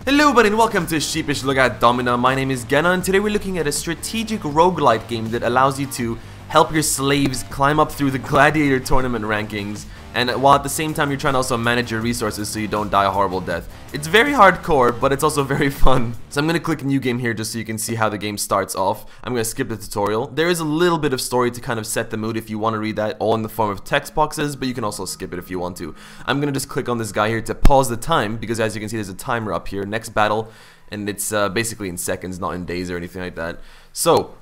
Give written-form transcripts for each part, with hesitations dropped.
Hello everybody and welcome to Sheepish Look at Domina. My name is Genna and today we're looking at a strategic rogue-lite game that allows you to help your slaves climb up through the Gladiator tournament rankings, and while at the same time you're trying to also manage your resources so you don't die a horrible death. It's very hardcore, but it's also very fun. So I'm going to click new game here just so you can see how the game starts off. I'm going to skip the tutorial. There is a little bit of story to kind of set the mood if you want to read that, all in the form of text boxes, but you can also skip it if you want to. I'm going to just click on this guy here to pause the time, because as you can see there's a timer up here, next battle, and it's basically in seconds, not in days or anything like that. So,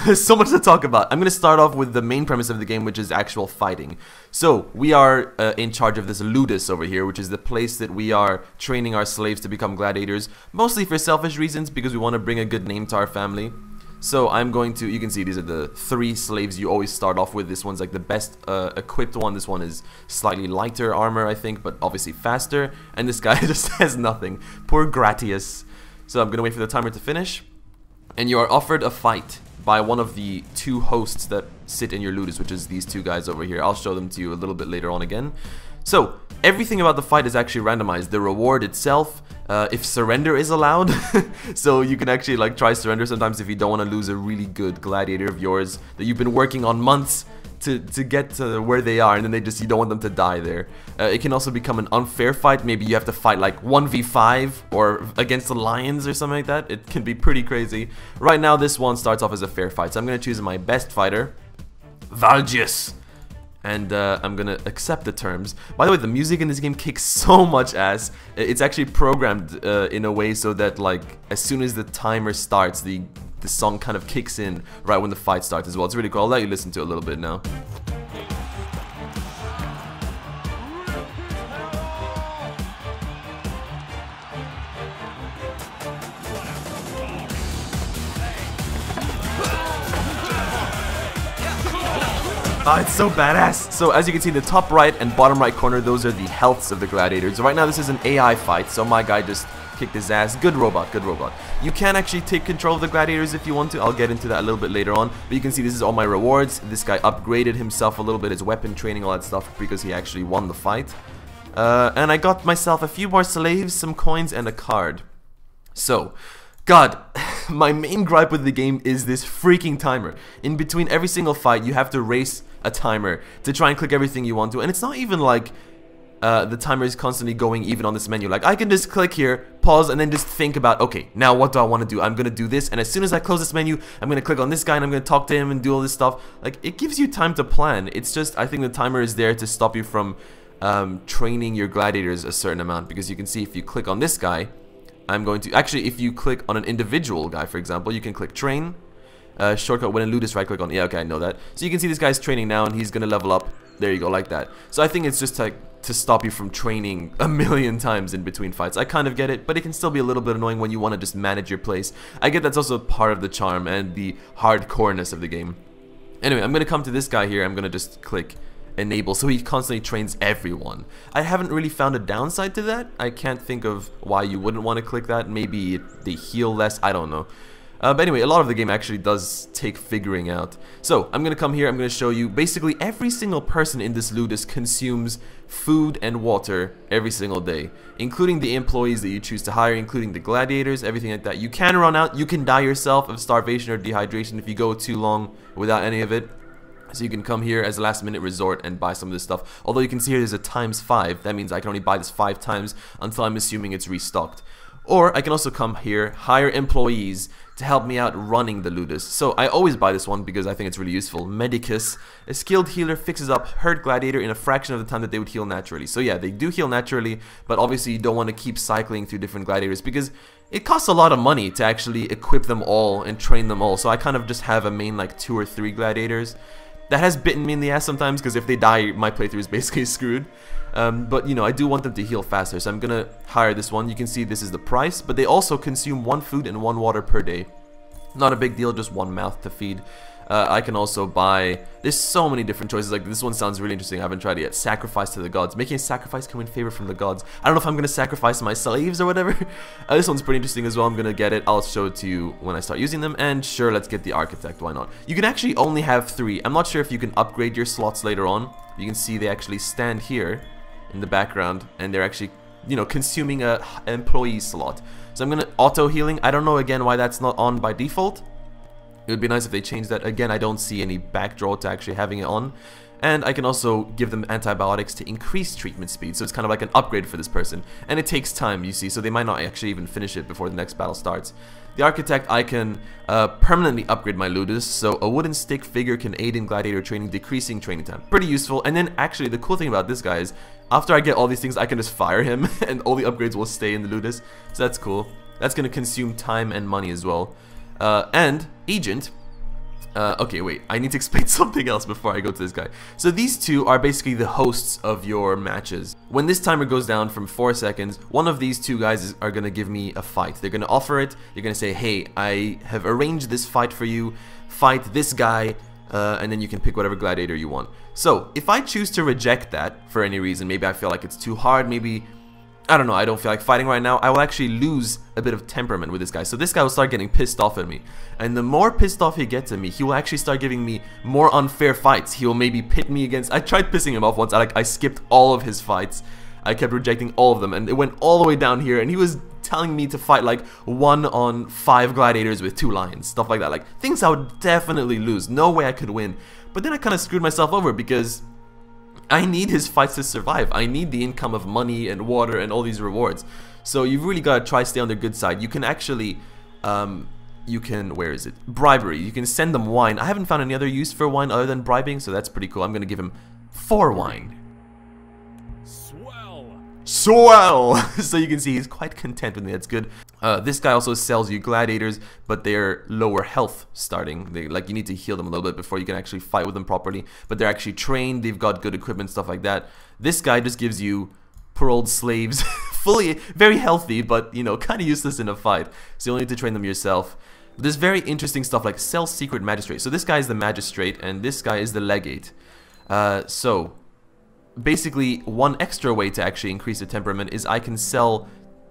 there's so much to talk about. I'm going to start off with the main premise of the game, which is actual fighting. So, we are in charge of this ludus over here, which is the place that we are training our slaves to become gladiators, mostly for selfish reasons, because we want to bring a good name to our family. So, I'm going to, you can see these are the 3 slaves you always start off with. This one's like the best equipped one. This one is slightly lighter armor, I think, but obviously faster. And this guy just has nothing. Poor Gratius. So, I'm going to wait for the timer to finish. And you are offered a fight by one of the 2 hosts that sit in your ludus, which is these 2 guys over here. I'll show them to you a little bit later on again. So, everything about the fight is actually randomized. The reward itself, if surrender is allowed, so you can actually like try surrender sometimes if you don't want to lose a really good gladiator of yours that you've been working on months to get to where they are, and then you don't want them to die there. It can also become an unfair fight. Maybe you have to fight like 1v5 or against the lions or something like that. It can be pretty crazy. Right now this one starts off as a fair fight, so I'm going to choose my best fighter, Valgius, and I'm going to accept the terms. By the way, the music in this game kicks so much ass. It's actually programmed in a way so that like as soon as the timer starts, the song kind of kicks in right when the fight starts as well. It's really cool. I'll let you listen to it a little bit now. It's so badass. So as you can see, the top right and bottom right corner, those are the healths of the gladiators. Right now this is an AI fight, so my guy just kicked his ass. Good robot, good robot. You can actually take control of the gladiators if you want to. I'll get into that a little bit later on. But you can see this is all my rewards. This guy upgraded himself a little bit, his weapon training, all that stuff, because he actually won the fight. And I got myself a few more slaves, some coins, and a card. So, God, my main gripe with the game is this freaking timer. In between every single fight, you have to race a timer to try and click everything you want to. And it's not even like the timer is constantly going even on this menu. Like, I can just click here, pause, and then just think about, okay, now what do I want to do? I'm going to do this, and as soon as I close this menu, I'm going to click on this guy, and I'm going to talk to him and do all this stuff. Like, it gives you time to plan. It's just, I think the timer is there to stop you from training your gladiators a certain amount, because you can see if you click on this guy, I'm going to, actually, if you click on an individual guy, for example, you can click train, shortcut when in ludus, right click on, yeah, okay, I know that. So you can see this guy's training now, and he's going to level up. There you go, like that. So I think it's just like to stop you from training a million times in between fights. I kind of get it, but it can still be a little bit annoying when you want to just manage your place. I get that's also part of the charm and the hardcoreness of the game. Anyway, I'm going to come to this guy here. I'm going to just click enable, so he constantly trains everyone. I haven't really found a downside to that. I can't think of why you wouldn't want to click that. Maybe they heal less, I don't know. But anyway, a lot of the game actually does take figuring out. So, I'm going to come here, I'm going to show you, basically every single person in this ludus consumes food and water every single day, including the employees that you choose to hire, including the gladiators, everything like that. You can run out, you can die yourself of starvation or dehydration if you go too long without any of it. So you can come here as a last minute resort and buy some of this stuff. Although you can see here there's a ×5, that means I can only buy this 5 times until I'm assuming it's restocked. Or I can also come here, hire employees to help me out running the ludus. So I always buy this one because I think it's really useful. Medicus, a skilled healer, fixes up hurt gladiator in a fraction of the time that they would heal naturally. So yeah, they do heal naturally, but obviously you don't want to keep cycling through different gladiators because it costs a lot of money to actually equip them all and train them all. So I kind of just have a main like 2 or 3 gladiators. That has bitten me in the ass sometimes because if they die, my playthrough is basically screwed. But, you know, I do want them to heal faster, so I'm gonna hire this one. You can see this is the price, but they also consume 1 food and 1 water per day. Not a big deal, just 1 mouth to feed. I can also buy, there's so many different choices. Like this one sounds really interesting, I haven't tried it yet. Sacrifice to the gods, making a sacrifice come in favor from the gods. I don't know if I'm gonna sacrifice my slaves or whatever. This one's pretty interesting as well. I'm gonna get it, I'll show it to you when I start using them. And sure, let's get the architect, why not? You can actually only have 3. I'm not sure if you can upgrade your slots later on. You can see they actually stand here in the background, and they're actually you know, consuming a employee slot. So I'm gonna auto healing. I don't know again why that's not on by default. It would be nice if they changed that. Again, I don't see any backdraw to actually having it on. And I can also give them antibiotics to increase treatment speed, so it's kind of like an upgrade for this person. And it takes time, you see, so they might not actually even finish it before the next battle starts. The Architect, I can permanently upgrade my ludus, so a wooden stick figure can aid in gladiator training, decreasing training time. Pretty useful. And then actually the cool thing about this guy is, after I get all these things, I can just fire him, and all the upgrades will stay in the ludus, so that's cool. That's going to consume time and money as well. And Agent. Okay, wait, I need to explain something else before I go to this guy. So these two are basically the hosts of your matches. When this timer goes down from 4 seconds, one of these two guys are going to give me a fight. They're going to offer it. They're going to say, hey, I have arranged this fight for you. Fight this guy, and then you can pick whatever gladiator you want. So if I choose to reject that for any reason, maybe I feel like it's too hard, maybe... I don't know, I don't feel like fighting right now, I will actually lose a bit of temperament with this guy. So this guy will start getting pissed off at me. And the more pissed off he gets at me, he will actually start giving me more unfair fights. He will maybe pit me against... I tried pissing him off once, I skipped all of his fights. I kept rejecting all of them, and it went all the way down here, and he was telling me to fight like 1 on 5 gladiators with 2 lions, stuff like that. Like, things I would definitely lose, no way I could win. But then I kind of screwed myself over because... I need his fights to survive. I need the income of money and water and all these rewards. So you've really got to try to stay on their good side. You can actually, where is it? Bribery. You can send them wine. I haven't found any other use for wine other than bribing, so that's pretty cool. I'm going to give him 4 wine. Swell! So you can see he's quite content with me, that's good. This guy also sells you gladiators, but they're lower health starting. Like, you need to heal them a little bit before you can actually fight with them properly. But they're actually trained, they've got good equipment, stuff like that. This guy just gives you poor old slaves, very healthy, but, you know, kind of useless in a fight. So you'll need to train them yourself. But there's very interesting stuff like sell secret magistrate. So this guy is the magistrate, and this guy is the legate. Basically, one extra way to actually increase the temperament is I can sell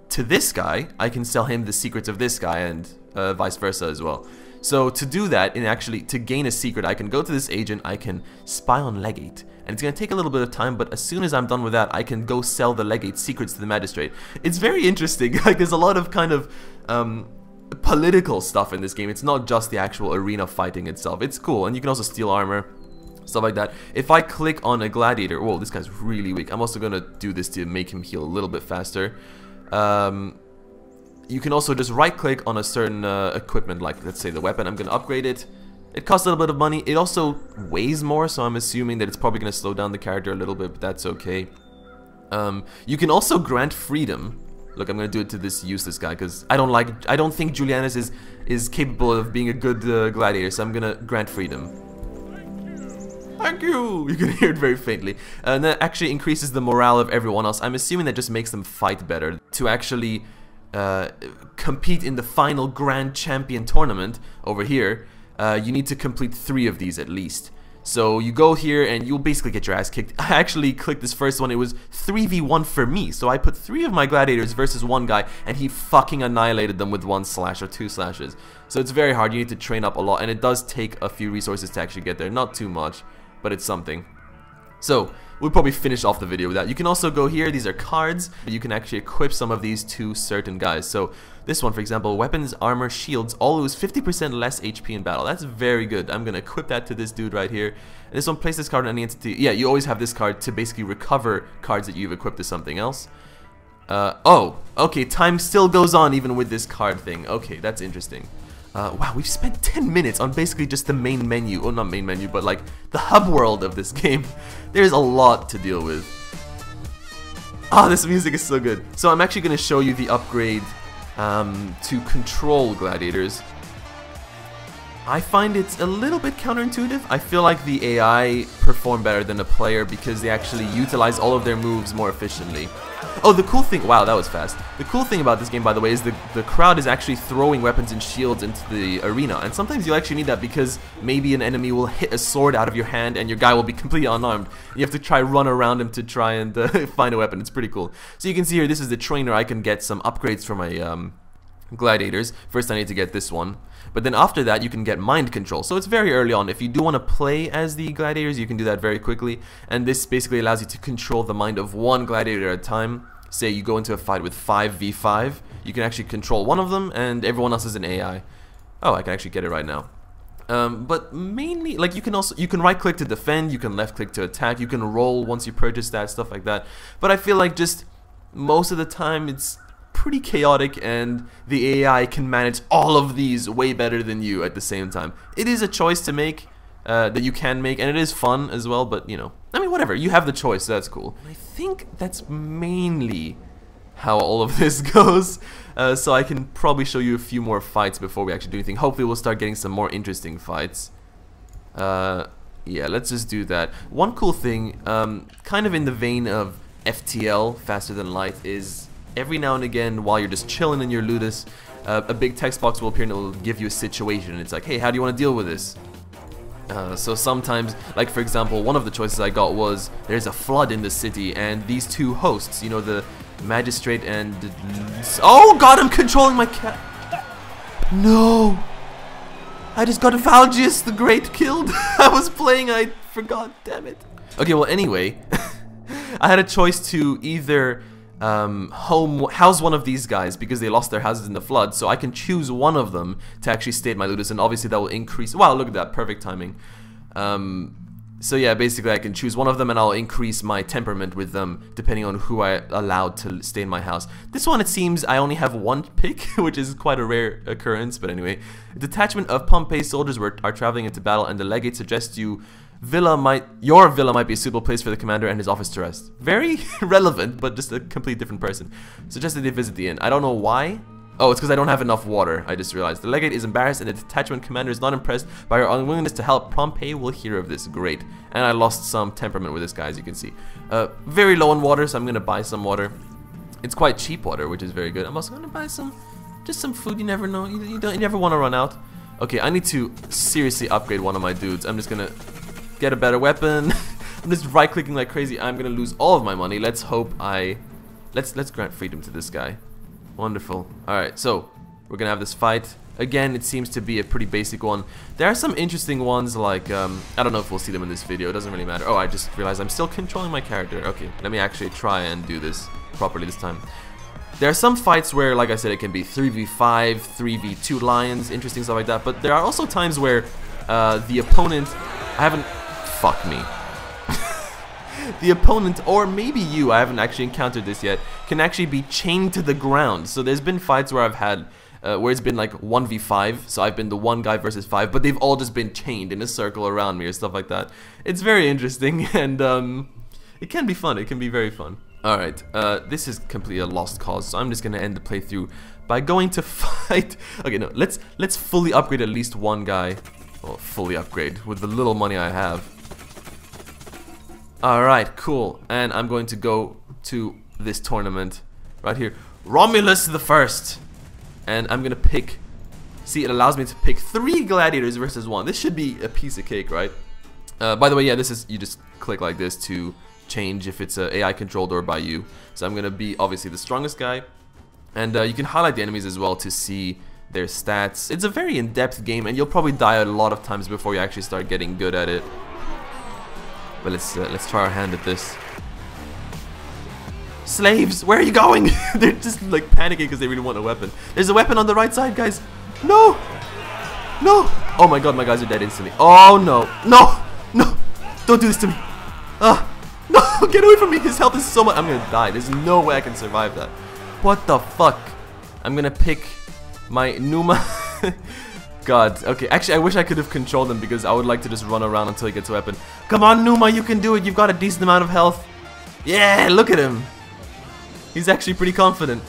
to this guy, I can sell him the secrets of this guy, and vice versa as well. So to do that, and actually to gain a secret, I can go to this agent, I can spy on legate, and it's going to take a little bit of time, but as soon as I'm done with that, I can go sell the legate secrets to the magistrate. It's very interesting. Like, there's a lot of kind of political stuff in this game. It's not just the actual arena fighting itself. It's cool, and you can also steal armor, stuff like that. If I click on a gladiator, whoa, this guy's really weak. I'm also gonna do this to make him heal a little bit faster. You can also just right click on a certain equipment, like let's say the weapon. I'm gonna upgrade it. It costs a little bit of money. It also weighs more, so I'm assuming that it's probably gonna slow down the character a little bit, but that's okay. You can also grant freedom. Look, I'm gonna do it to this useless guy because I don't think Julianus is capable of being a good gladiator, so I'm gonna grant freedom. Thank you! You can hear it very faintly. And that actually increases the morale of everyone else. I'm assuming that just makes them fight better. To actually compete in the final Grand Champion tournament over here, you need to complete 3 of these at least. So you go here and you'll basically get your ass kicked. I actually clicked this first one. It was 3v1 for me. So I put 3 of my gladiators versus one guy, and he fucking annihilated them with 1 slash or 2 slashes. So it's very hard. You need to train up a lot, and it does take a few resources to actually get there. Not too much, but it's something. So we'll probably finish off the video with that. You can also go here. These are cards. You can actually equip some of these to certain guys. So this one, for example, weapons, armor, shields, all lose 50% less HP in battle. That's very good. I'm going to equip that to this dude right here. And this one, place this card on any entity. Yeah, you always have this card to basically recover cards that you've equipped to something else. Oh, okay, time still goes on even with this card thing. Okay, that's interesting. Wow, we've spent 10 minutes on basically just the main menu. Oh, not main menu, but like the hub world of this game. There's a lot to deal with. Ah, this music is so good. So I'm actually going to show you the upgrade to control gladiators. I find it's a little bit counterintuitive. I feel like the AI perform better than the player because they actually utilize all of their moves more efficiently. Oh, the cool thing, wow, that was fast. The cool thing about this game, by the way, is the crowd is actually throwing weapons and shields into the arena. And sometimes you'll actually need that because maybe an enemy will hit a sword out of your hand and your guy will be completely unarmed. You have to try run around him to try and find a weapon. It's pretty cool. So you can see here, this is the trainer. I can get some upgrades for my gladiators. First I need to get this one, but then after that you can get mind control. So it's very early on. If you do want to play as the gladiators, you can do that very quickly, and this basically allows you to control the mind of one gladiator at a time. say you go into a fight with 5v5, you can actually control one of them and everyone else is an AI. Oh, I can actually get it right now. But mainly, like, you can right click to defend, you can left click to attack, you can roll once you purchase that, stuff like that. But I feel like just most of the time it's pretty chaotic and the AI can manage all of these way better than you at the same time. It is a choice to make, that you can make, and it is fun as well, but you know, I mean, whatever, you have the choice, so that's cool. I think that's mainly how all of this goes, so I can probably show you a few more fights before we actually do anything. Hopefully we'll start getting some more interesting fights. Yeah, let's just do that. One cool thing, kind of in the vein of FTL, faster than light, is every now and again while you're just chilling in your ludus, a big text box will appear and it will give you a situation, and it's like, hey, how do you want to deal with this? So sometimes, like for example, one of the choices I got was there's a flood in the city and these two hosts, you know, the magistrate and... Oh god, I'm controlling my cat! No! I just got Valgius the Great killed! I was playing, I forgot, damn it. Okay, well anyway, I had a choice to either house one of these guys because they lost their houses in the flood, so I can choose one of them to actually stay at my ludus, and obviously that will increase. Wow, look at that, perfect timing. So yeah, basically I can choose one of them and I'll increase my temperament with them depending on who I allowed to stay in my house. This one, it seems I only have one pick, which is quite a rare occurrence, but anyway. A detachment of Pompey soldiers are traveling into battle, and the legate suggests your villa might be a suitable place for the commander and his office to rest. Very relevant, but just a completely different person. Suggested they visit the inn. I don't know why. Oh, it's because I don't have enough water, I just realized. The legate is embarrassed and the detachment commander is not impressed by your unwillingness to help. Pompey will hear of this. Great. And I lost some temperament with this guy, as you can see. Very low on water, so I'm going to buy some water. It's quite cheap water, which is very good. I'm also going to buy just some food. You never know. You never want to run out. Okay, I need to seriously upgrade one of my dudes. I'm just going to get a better weapon. I'm just right-clicking like crazy. I'm going to lose all of my money. Let's hope Let's grant freedom to this guy. Wonderful. Alright, so we're gonna have this fight. Again, it seems to be a pretty basic one. There are some interesting ones, like, I don't know if we'll see them in this video, it doesn't really matter. Oh, I just realized I'm still controlling my character. Okay, let me actually try and do this properly this time. There are some fights where, like I said, it can be 3v5, 3v2 lions, interesting stuff like that, but there are also times where the opponent... Fuck me. The opponent, or maybe you, I haven't actually encountered this yet, can actually be chained to the ground. So there's been fights where I've had, where it's been like 1v5, so I've been the one guy versus 5, but they've all just been chained in a circle around me or stuff like that. It's very interesting, and it can be fun, it can be very fun. Alright, this is completely a lost cause, so I'm just gonna end the playthrough by going to fight. Okay, no, let's fully upgrade at least one guy. Well, fully upgrade, with the little money I have. Alright, cool. And I'm going to go to this tournament right here. Romulus the First. And I'm going to pick... See, it allows me to pick 3 gladiators versus 1. This should be a piece of cake, right? By the way, yeah, this is... You just click like this to change if it's AI controlled or by you. So I'm going to be, obviously, the strongest guy. And you can highlight the enemies as well to see their stats. It's a very in-depth game, and you'll probably die a lot of times before you actually start getting good at it. But let's try our hand at this. Slaves, where are you going? They're just like panicking because they really want a weapon. There's a weapon on the right side, guys. No! No! Oh my god, my guys are dead instantly. Oh no. No! No! Don't do this to me. No! Get away from me. His health is so much. I'm gonna die. There's no way I can survive that. What the fuck? I'm gonna pick my Numa. God, okay, actually I wish I could have controlled him because I would like to just run around until he gets a weapon. Come on, Numa, you can do it. You've got a decent amount of health. Yeah, look at him. He's actually pretty confident.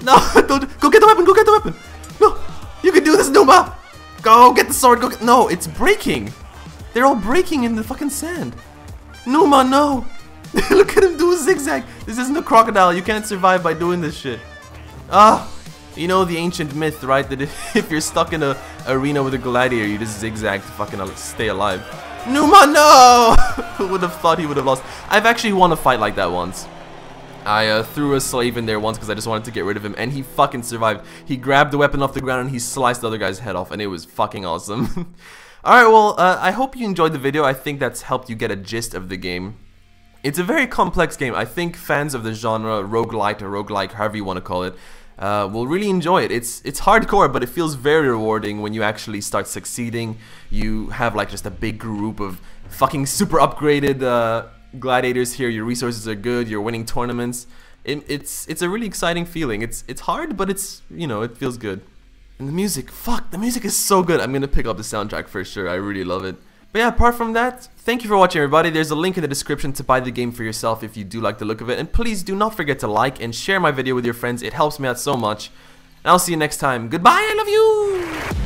No, don't, go get the weapon, go get the weapon. No, you can do this, Numa. Go get the sword, go get, no, it's breaking. They're all breaking in the fucking sand. Numa, no. Look at him do a zigzag. This isn't a crocodile. You can't survive by doing this shit. You know the ancient myth, right? That if you're stuck in a arena with a gladiator, you just zigzag to fucking stay alive. Numa, no! Who would have thought he would have lost? I've actually won a fight like that once. I threw a slave in there once because I just wanted to get rid of him, and he fucking survived. He grabbed the weapon off the ground and he sliced the other guy's head off, and it was fucking awesome. Alright, well, I hope you enjoyed the video. I think that's helped you get a gist of the game. It's a very complex game. I think fans of the genre, roguelite or roguelike, however you want to call it, will really enjoy it. It's hardcore, but it feels very rewarding when you actually start succeeding. You have like just a big group of fucking super upgraded gladiators here. Your resources are good. You're winning tournaments. It's a really exciting feeling. It's hard, but it's, you know, it feels good. And the music, fuck, the music is so good. I'm gonna pick up the soundtrack for sure. I really love it. But yeah, apart from that, thank you for watching, everybody. There's a link in the description to buy the game for yourself if you do like the look of it. And please do not forget to like and share my video with your friends. It helps me out so much. And I'll see you next time. Goodbye, I love you!